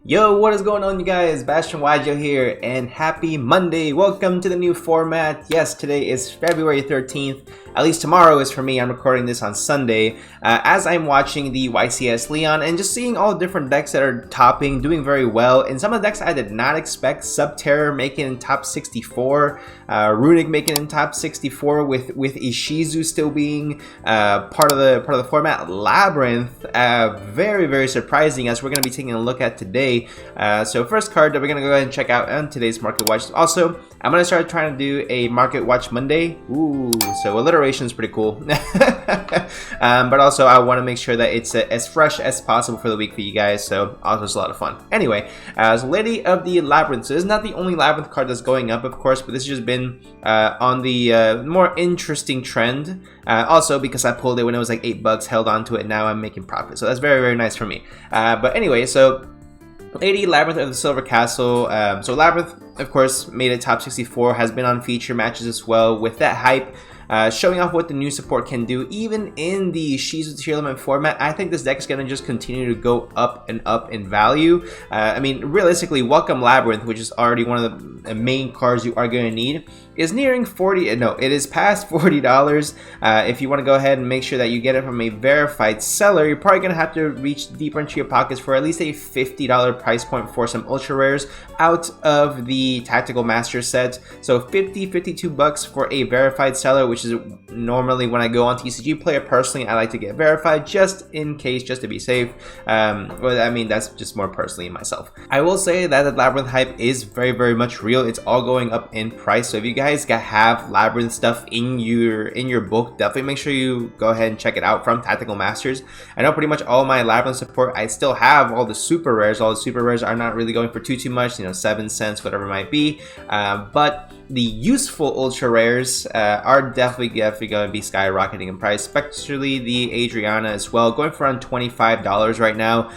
Yo, what is going on, you guys? Bastion Wajo here, and happy Monday. Welcome to the new format. Yes, today is February 13th. At least tomorrow is for me. I'm recording this on Sunday. As I'm watching the YCS Leon and just seeing all the different decks that are topping, doing very well. And some of the decks I did not expect. Subterror making in top 64. Runick making in top 64 with Ishizu still being part of the format. Labrynth, very surprising, as we're going to be taking a look at today. So first card that we're going to go ahead and check out on today's Market Watch. Also, I'm going to start trying to do a Market Watch Monday. Ooh, so alliteration is pretty cool. But also I want to make sure that it's as fresh as possible for the week for you guys. So also it's a lot of fun. Anyway, so Lady of the Labrynth. So this is not the only Labrynth card that's going up, of course, but this has just been on the more interesting trend. Also because I pulled it when it was like $8, held on to it. Now I'm making profit. So that's very nice for me. But anyway, so Lady Labrynth of the Silver Castle. So Labrynth, of course, made it top 64, has been on feature matches as well. With that hype, showing off what the new support can do, even in the Shizu tier limit format, I think this deck is going to just continue to go up and up in value. I mean, realistically, welcome Labrynth, which is already one of the main cards you are going to need, is nearing 40. No, it is past $40. If you want to go ahead and make sure that you get it from a verified seller, you're probably going to have to reach deeper into your pockets for at least a $50 price point for some ultra rares out of the Tactical Master set. So 52 bucks for a verified seller, which is normally when I go on TCG Player. Personally, I like to get verified just in case, just to be safe. Well, I mean, that's just more personally myself. I will say that the Labrynth hype is very much real. It's all going up in price. So if you guys have Labrynth stuff in your book, definitely make sure you go ahead and check it out from Tactical Masters. I know pretty much all my Labrynth support, I still have all the super rares. All the super rares are not really going for too much, you know, 7 cents, whatever it might be. But the useful ultra rares are definitely going to be skyrocketing in price, especially the Adriana as well, going for around $25 right now.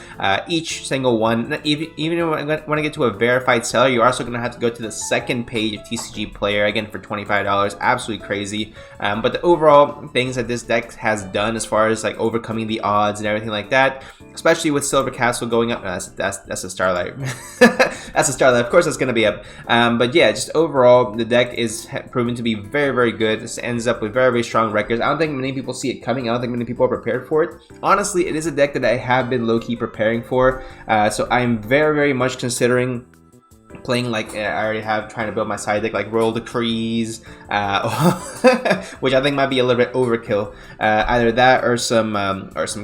Each single one. Even when I get to a verified seller, you're also going to have to go to the second page of TCG Player, again for $25. Absolutely crazy. But the overall things that this deck has done as far as like overcoming the odds and everything like that, especially with Silver Castle going up. No, that's a Starlight. That's a Starlight. Of course that's going to be up. But yeah, just overall, the deck is proven to be very good. This ends up with very strong records. I don't think many people see it coming. I don't think many people are prepared for it. Honestly, it is a deck that I have been low-key preparing for. So I'm very much considering playing, like I already have, trying to build my side deck like Royal Decrees, which I think might be a little bit overkill. Either that or some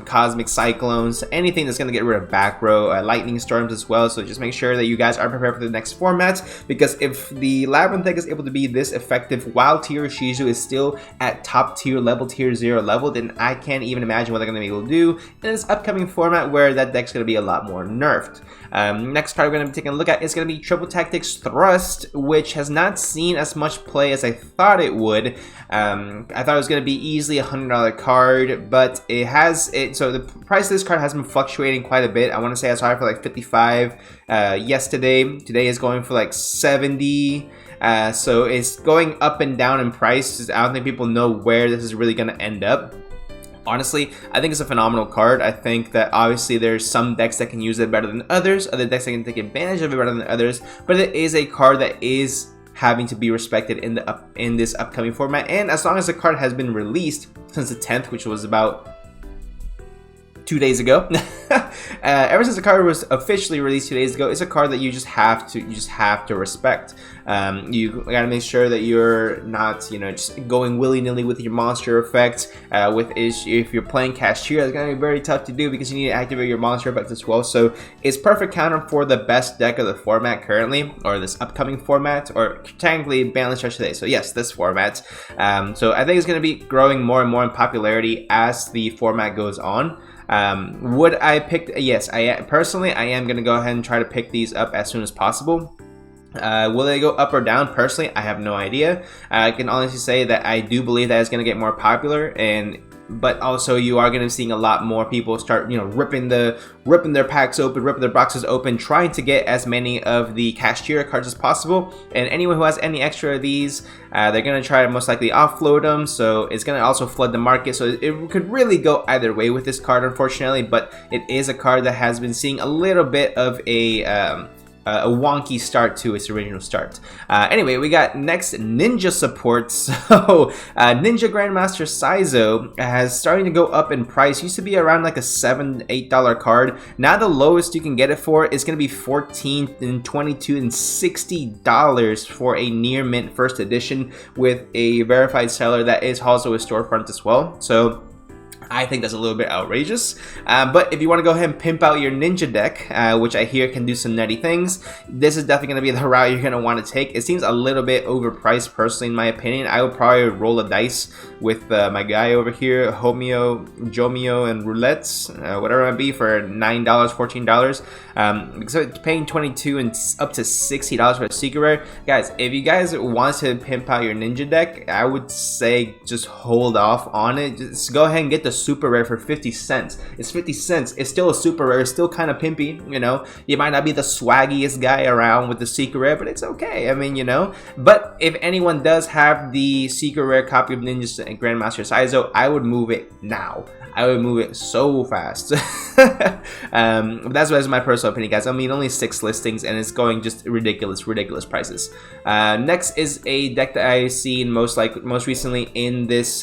Cosmic Cyclones, anything that's going to get rid of back row, Lightning Storms as well. So just make sure that you guys are prepared for the next formats, because if the Labrynth deck is able to be this effective while tier Shizu is still at top tier level, tier 0 level, then I can't even imagine what they're going to be able to do in this upcoming format where that deck's going to be a lot more nerfed. Next card we're going to be taking a look at is going to be Triple Tactics Thrust, which has not seen as much play as I thought it would. I thought it was going to be easily a $100 card, but it has it. So the price of this card has been fluctuating quite a bit. I want to say I saw it for like 55 yesterday. Today is going for like 70. So it's going up and down in price. I don't think people know where this is really going to end up. Honestly, I think it's a phenomenal card. I think that obviously there's some decks that can use it better than others, other decks that can take advantage of it better than others, but it is a card that is having to be respected in this upcoming format. And as long as the card has been released since the 10th, which was about 2 days ago, ever since the card was officially released 2 days ago, it's a card that you just have to respect. You gotta make sure that you're not, you know, just going willy-nilly with your monster effect. If you're playing Kashtiratheosis, it's gonna be very tough to do because you need to activate your monster effect as well. So it's perfect counter for the best deck of the format currently, or this upcoming format, or technically Banlist today. So yes, this format. So I think it's gonna be growing more and more in popularity as the format goes on. Would I pick? Yes, personally I am gonna go ahead and try to pick these up as soon as possible. Will they go up or down? Personally, I have no idea. I can honestly say that I do believe that it's going to get more popular, and but also you are going to be seeing a lot more people start, you know, ripping their packs open, ripping their boxes open, trying to get as many of the Kashtiratheosis cards as possible. And anyone who has any extra of these, they're going to try to most likely offload them, so it's going to also flood the market. So it could really go either way with this card, unfortunately, but it is a card that has been seeing a little bit of a wonky start to its original start. Anyway, we got next Ninja support. So Ninja Grandmaster Saizo has starting to go up in price. Used to be around like a $7-8 card. Now the lowest you can get it for is going to be $14 and $22 and $60 for a near mint first edition with a verified seller that is also a storefront as well. So I think that's a little bit outrageous, but if you want to go ahead and pimp out your ninja deck, which I hear can do some nutty things, this is definitely going to be the route you're going to want to take. It seems a little bit overpriced, personally, in my opinion. I would probably roll a dice with my guy over here, Jomio, and Roulettes, whatever it might be, for $9, $14. So it's paying $22 and up to $60 for a secret rare. Guys, if you guys want to pimp out your ninja deck, I would say just hold off on it. Just go ahead and get the super rare for 50 cents. It's 50 cents. It's still a super rare. It's still kind of pimpy, you know. You might not be the swaggiest guy around with the secret rare, but it's okay. I mean, you know. But if anyone does have the secret rare copy of Ninja and Grandmaster Saizo, I would move it now. I would move it so fast. That's my personal opinion, guys. I mean, only 6 listings, and it's going just ridiculous prices. Next is a deck that I've seen most recently in this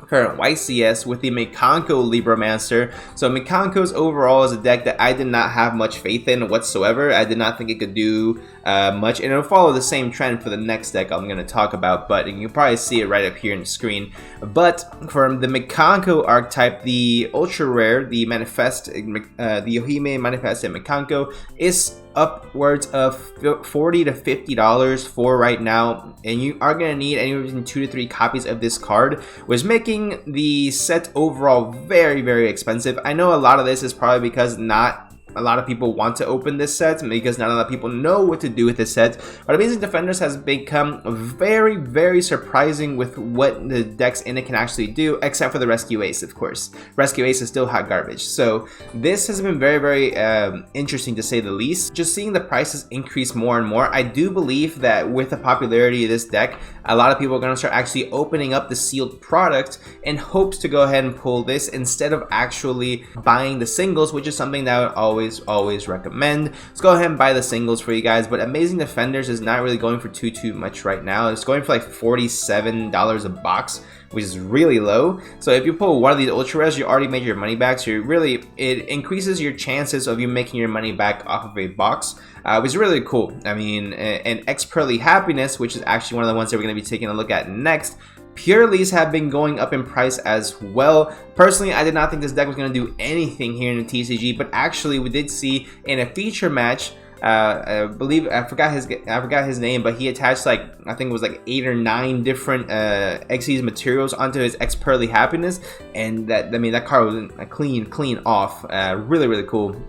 current YCS with the Mikanko Labrynth. So Mikanko's overall is a deck that I did not have much faith in whatsoever. I did not think it could do much, and it'll follow the same trend for the next deck I'm going to talk about, but you can probably see it right up here in the screen. But from the Mikanko archetype, the ultra rare, the Manifest, the Yohime Manifest and Mikanko is upwards of $40 to $50 for right now, and you are going to need anywhere between 2 to 3 copies of this card, which is making the set overall very expensive. I know a lot of this is probably because not a lot of people want to open this set, because not a lot of people know what to do with this set. But Amazing Defenders has become very surprising with what the decks in it can actually do, except for the Rescue Ace, of course. Rescue Ace is still hot garbage. So this has been very interesting, to say the least. Just seeing the prices increase more and more, I do believe that with the popularity of this deck, a lot of people are going to start actually opening up the sealed product in hopes to go ahead and pull this instead of actually buying the singles, which is something that I would always recommend. Let's go ahead and buy the singles for you guys. But Amazing Defenders is not really going for too much right now. It's going for like $47 a box, which is really low. So if you pull one of these ultra rares, you already made your money back. So it increases your chances of you making your money back off of a box, which is really cool. I mean, and Purrley Happiness, which is actually one of the ones that we're going to be taking a look at next. Purrleys have been going up in price as well. Personally, I did not think this deck was going to do anything here in the TCG, but actually we did see in a feature match, I believe, I forgot his name, but he attached like, I think it was like 8 or 9 different Xyz materials onto his Purrley Happiness, and that card was a clean off. Really cool.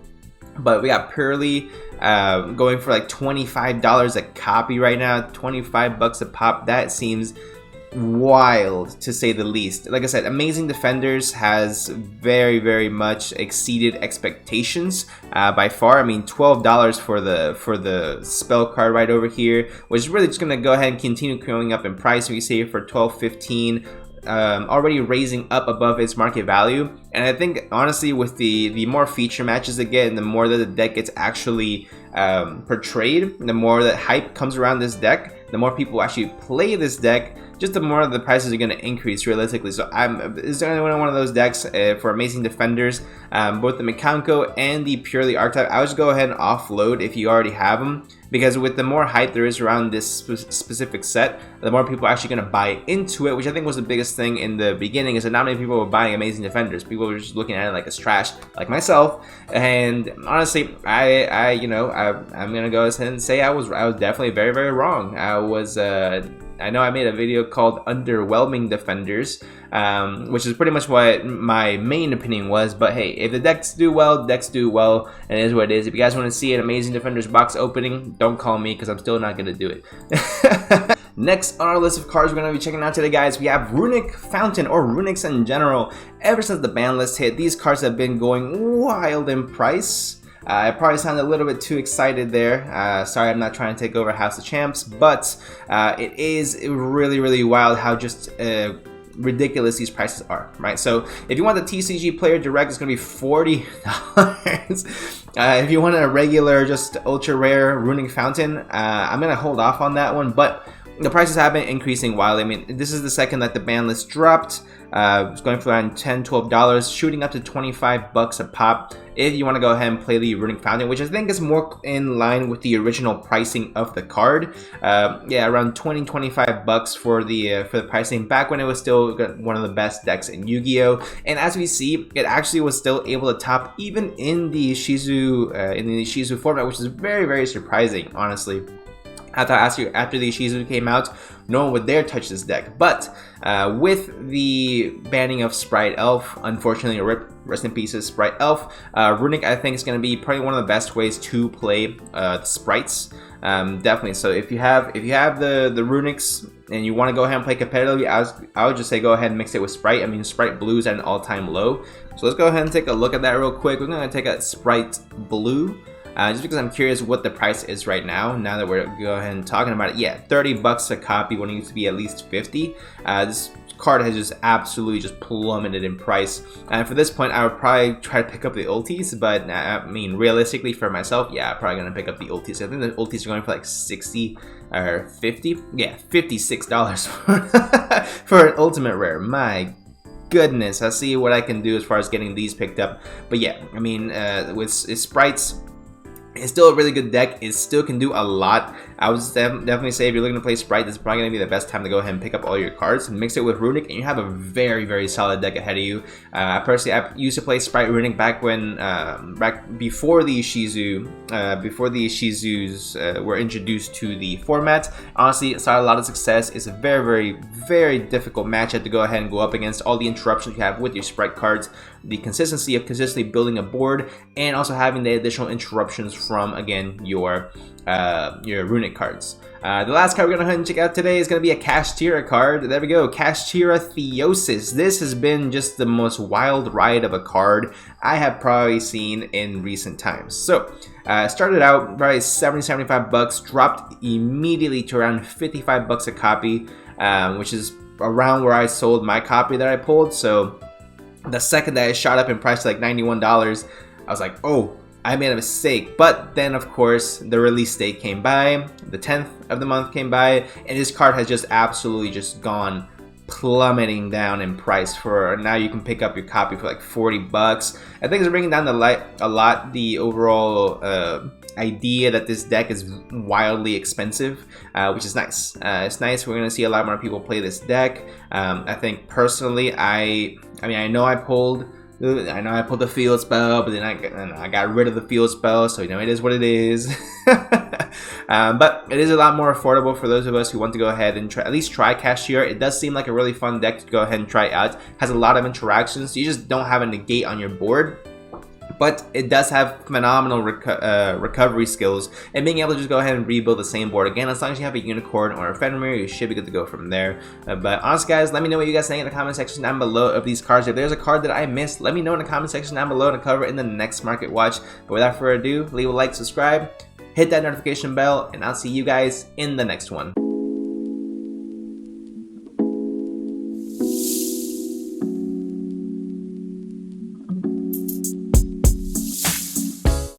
But we got Purrley going for like $25 a copy right now, 25 bucks a pop. That seems wild, to say the least. Like I said, Amazing Defenders has very much exceeded expectations by far. I mean, $12 for the spell card right over here, which is really just gonna go ahead and continue going up in price. We see it for $12.15. Already raising up above its market value, and I think honestly with the more feature matches they get and the more that the deck gets actually portrayed, the more that hype comes around this deck, the more people actually play this deck, just the more the prices are going to increase realistically. So it's only one of those decks for Amazing Defenders, both the Mikanko and the Purrley archetype. I would just go ahead and offload if you already have them, because with the more hype there is around this specific set, the more people are actually going to buy into it, which I think was the biggest thing in the beginning, is that not many people were buying Amazing Defenders. People were just looking at it like it's trash, like myself. And honestly, I'm gonna go ahead and say I was definitely very wrong. I know I made a video called Underwhelming Defenders, which is pretty much what my main opinion was. But hey, if the decks do well, and it is what it is. If you guys want to see an Amazing Defenders box opening, don't call me, because I'm still not going to do it. Next on our list of cards we're going to be checking out today, guys, we have Runick Fountain, or Runicks in general. Ever since the ban list hit, these cards have been going wild in price. I probably sounded a little bit too excited there. Sorry, I'm not trying to take over House of Champs, but it is really wild how just ridiculous these prices are, right? So if you want the TCG Player Direct, it's going to be $40. If you want a regular, just ultra rare Runick Fountain, I'm going to hold off on that one, but the prices have been increasing wildly. I mean, this is the second that the ban list dropped. It's going for around $10-12, shooting up to $25 a pop if you want to go ahead and play the Runick Fountain, which I think is more in line with the original pricing of the card. Yeah, around $20-25 for the pricing back when it was still one of the best decks in Yu-Gi-Oh! And as we see, it actually was still able to top even in the Shizu format, which is very surprising, honestly. I thought after the Saizo came out, no one would dare touch this deck. But with the banning of Spright Elf, unfortunately, rest in pieces, Spright Elf, Runick I think is going to be probably one of the best ways to play the sprites. Definitely. So if you have the Runicks and you want to go ahead and play competitively, I would just say go ahead and mix it with Spright. I mean, Spright Blue is at an all-time low. So let's go ahead and take a look at that real quick. We're going to take a Spright Blue. Just because I'm curious what the price is right now that we're go ahead and talking about it. Yeah, $30 a copy when it used to be at least 50. This card has just absolutely just plummeted in price. And for this point, I would probably try to pick up the ultis, but I mean, realistically for myself, yeah, I'm probably gonna pick up the ultis. I think the ultis are going for like 60 or 50. Yeah, $56 for an ultimate rare. My goodness, I'll see what I can do as far as getting these picked up. But yeah, I mean, with sprites, it's still a really good deck. It still can do a lot. I would definitely say if you're looking to play Spright, this is probably going to be the best time to go ahead and pick up all your cards and mix it with Runick, and you have a very solid deck ahead of you. Personally, I used to play Spright Runick back when, back before the Shizus were introduced to the format. Honestly, I saw a lot of success. It's a very difficult matchup to go ahead and go up against. All the interruptions you have with your Spright cards, the consistency of consistently building a board, and also having the additional interruptions from, again, your Runick cards. The last card we're going to go ahead and check out today is going to be a Kashtira card. There we go, Kashtiratheosis. This has been just the most wild ride of a card I have probably seen in recent times. So, started out probably $70-75, dropped immediately to around $55 a copy, which is around where I sold my copy that I pulled. So, the second that it shot up in price to like $91, I was like, oh, I made a mistake. But then, of course, the release date came by, the 10th of the month came by, and this card has just absolutely just gone plummeting down in price. For now, you can pick up your copy for like $40. I think it's bringing down a lot the overall idea that this deck is wildly expensive, which is nice. It's nice. We're gonna see a lot more people play this deck. I think personally, I mean, I know I pulled the field spell, but then I got rid of the field spell, so you know, it is what it is. But it is a lot more affordable for those of us who want to go ahead and at least try Kashtira. It does seem like a really fun deck to go ahead and try out. Has a lot of interactions. You just don't have a negate on your board, but it does have phenomenal recovery skills, and being able to just go ahead and rebuild the same board again. As long as you have a Unicorn or a Fenrir, you should be good to go from there. But honestly, guys, let me know what you guys think in the comment section down below of these cards. If there's a card that I missed, let me know in the comment section down below to cover in the next Market Watch. But without further ado, leave a like, subscribe, hit that notification bell, and I'll see you guys in the next one.